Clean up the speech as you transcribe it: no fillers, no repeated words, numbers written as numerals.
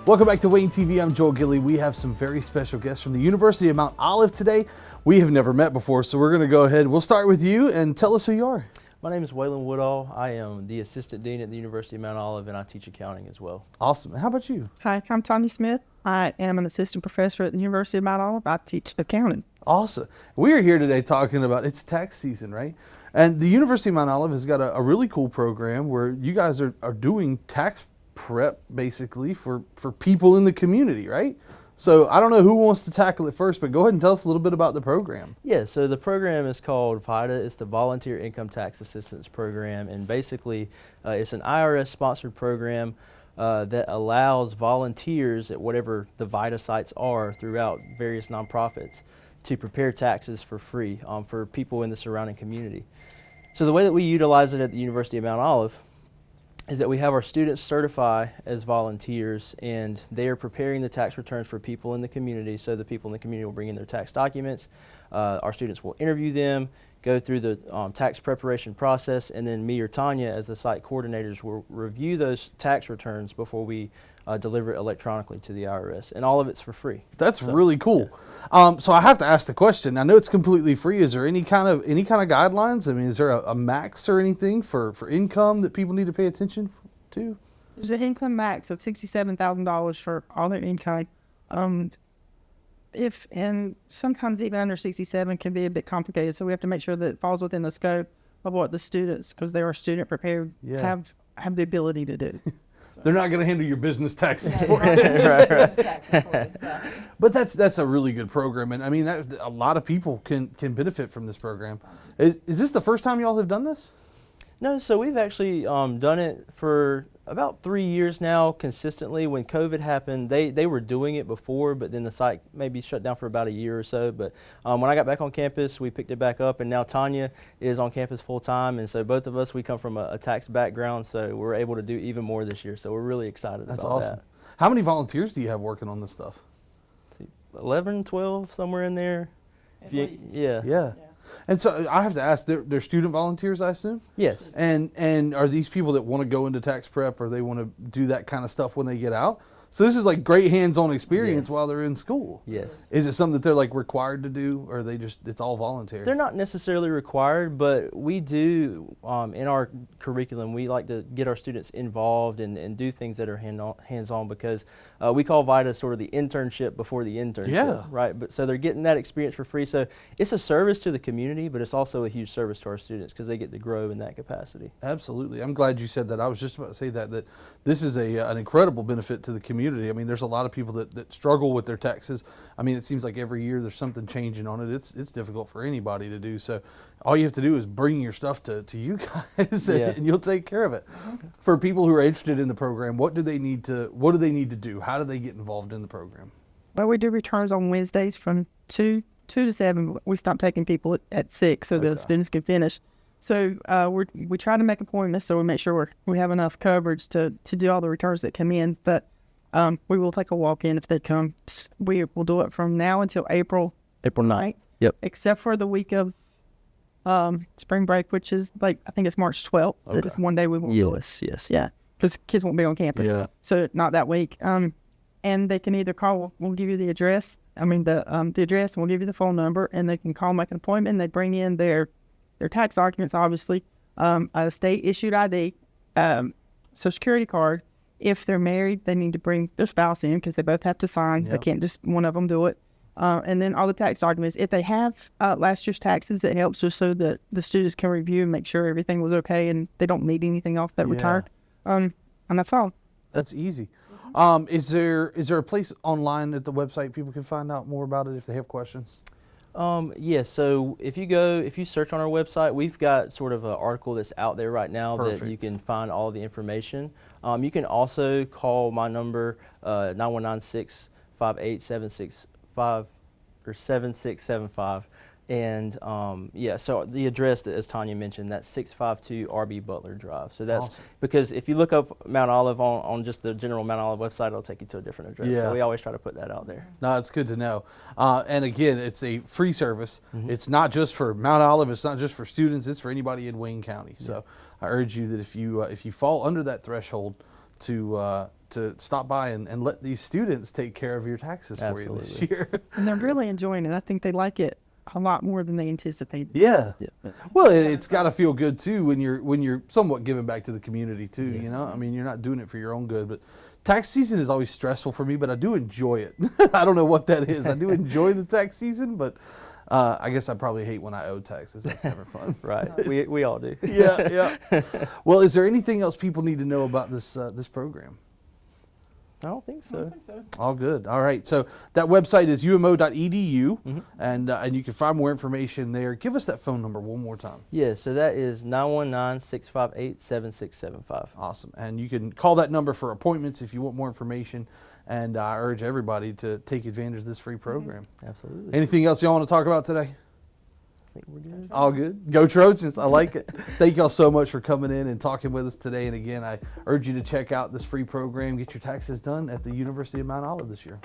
Welcome back to Wayne TV. I'm Joel Gilley. We have some very special guests from the University of Mount Olive today. We have never met before, so we're going to go ahead. We'll start with you and tell us who you are. My name is Waylon Woodall. I am the Assistant Dean at the University of Mount Olive, and I teach accounting as well. Awesome. How about you? Hi, I'm Tanya Smith. I am an assistant professor at the University of Mount Olive. I teach accounting. Awesome. We are here today talking about, it's tax season, right? And the University of Mount Olive has got a really cool program where you guys are doing tax prep basically for people in the community, right? So I don't know who wants to tackle it first, but go ahead and tell us a little bit about the program. Yeah, so the program is called VITA. It's the Volunteer Income Tax Assistance Program, and basically it's an IRS-sponsored program that allows volunteers at whatever the VITA sites are throughout various nonprofits to prepare taxes for free for people in the surrounding community. So the way that we utilize it at the University of Mount Olive is that we have our students certify as volunteers, and they are preparing the tax returns for people in the community. So the people in the community will bring in their tax documents. Our students will interview them, go through the tax preparation process, and then me or Tanya as the site coordinators will review those tax returns before we deliver it electronically to the IRS, and all of it's for free. That's really cool. Yeah. So I have to ask the question. I know it's completely free. Is there any kind of guidelines? I mean, is there a max or anything for income that people need to pay attention to? There's an income max of $67,000 for all their income. And sometimes even under 67 can be a bit complicated, so we have to make sure that it falls within the scope of what the students, because they are student prepared, have the ability to do. They're not going to handle your business taxes for you. Right. But that's a really good program, and I mean a lot of people can benefit from this program. Is this the first time y'all have done this? No, so we've actually done it for about 3 years now consistently. When COVID happened, they were doing it before, but then the site maybe shut down for about a year or so. But when I got back on campus, we picked it back up, and now Tanya is on campus full time, and so both of us, we come from a tax background, so we're able to do even more this year. So we're really excited about that. That's awesome. How many volunteers do you have working on this stuff? 11, 12, somewhere in there. Yeah. And so I have to ask, they're student volunteers, I assume? Yes. And are these people that want to go into tax prep, or they want to do that kind of stuff when they get out? So this is like great hands-on experience while they're in school. Yes. Is it something that they're like required to do, or it's all voluntary? They're not necessarily required, but we do, in our curriculum, we like to get our students involved and do things that are hands-on, because we call VITA sort of the internship before the internship, right? But so they're getting that experience for free. So it's a service to the community, but it's also a huge service to our students because they get to grow in that capacity. Absolutely. I'm glad you said that. I was just about to say that this is an incredible benefit to the community. I mean, there's a lot of people that struggle with their taxes. I mean, it seems like every year there's something changing on it. It's difficult for anybody to do. So all you have to do is bring your stuff to you guys, and you'll take care of it. Okay. For people who are interested in the program, what do they need to do? How do they get involved in the program? Well, we do returns on Wednesdays from 2 to 7. We stop taking people at 6 so the students can finish. So we try to make appointments so we make sure we have enough coverage to do all the returns that come in. But we will take a walk-in if they come. We will do it from now until April 9th. Yep. Except for the week of spring break, which is I think it's March 12th. Okay. It's one day we won't do it. Yes. Yeah, because kids won't be on campus. Yeah. So not that week. And they can either call. We'll give you the address. The address, and we'll give you the phone number, and they can call, make an appointment. They bring in their tax documents, obviously, a state-issued ID, Social Security card. If they're married, they need to bring their spouse in because they both have to sign. Yep. They can't just one of them do it. And then all the tax documents. If they have last year's taxes, it helps just so that the students can review and make sure everything was okay and they don't need anything off that return. And that's all. That's easy. Is there a place online at the website people can find out more about it if they have questions? Yes, so if you search on our website, we've got sort of an article that's out there right now. Perfect. That you can find all the information. You can also call my number, 919-658-7675 or 7675. And so the address that, as Tanya mentioned, that's 652 RB Butler Drive. So that's awesome. Because if you look up Mount Olive on just the general Mount Olive website, it'll take you to a different address. Yeah. So we always try to put that out there. No, it's good to know. And again, it's a free service. Mm-hmm. It's not just for Mount Olive. It's not just for students. It's for anybody in Wayne County. So I urge you that if you fall under that threshold to to stop by and let these students take care of your taxes for you this Absolutely. year. And they're really enjoying it. I think they like it a lot more than they anticipated. Yeah. Yeah. Well, it's got to feel good too when you're somewhat giving back to the community too. You Yes. know, I mean, you're not doing it for your own good, but tax season is always stressful for me, but I do enjoy it. I don't know what that is. I do enjoy the tax season, but I guess I probably hate when I owe taxes. That's never fun. Right. We all do. Yeah, yeah. Well, is there anything else people need to know about this this program? I don't think so. All good. All right. So that website is umo.edu, and you can find more information there. Give us that phone number one more time. Yeah, so that is 919-658-7675. Awesome. And you can call that number for appointments if you want more information. And I urge everybody to take advantage of this free program. Absolutely. Anything else y'all want to talk about today? I think we're good. All good. Go Trojans. I like it. Thank y'all so much for coming in and talking with us today. And again, I urge you to check out this free program. Get your taxes done at the University of Mount Olive this year.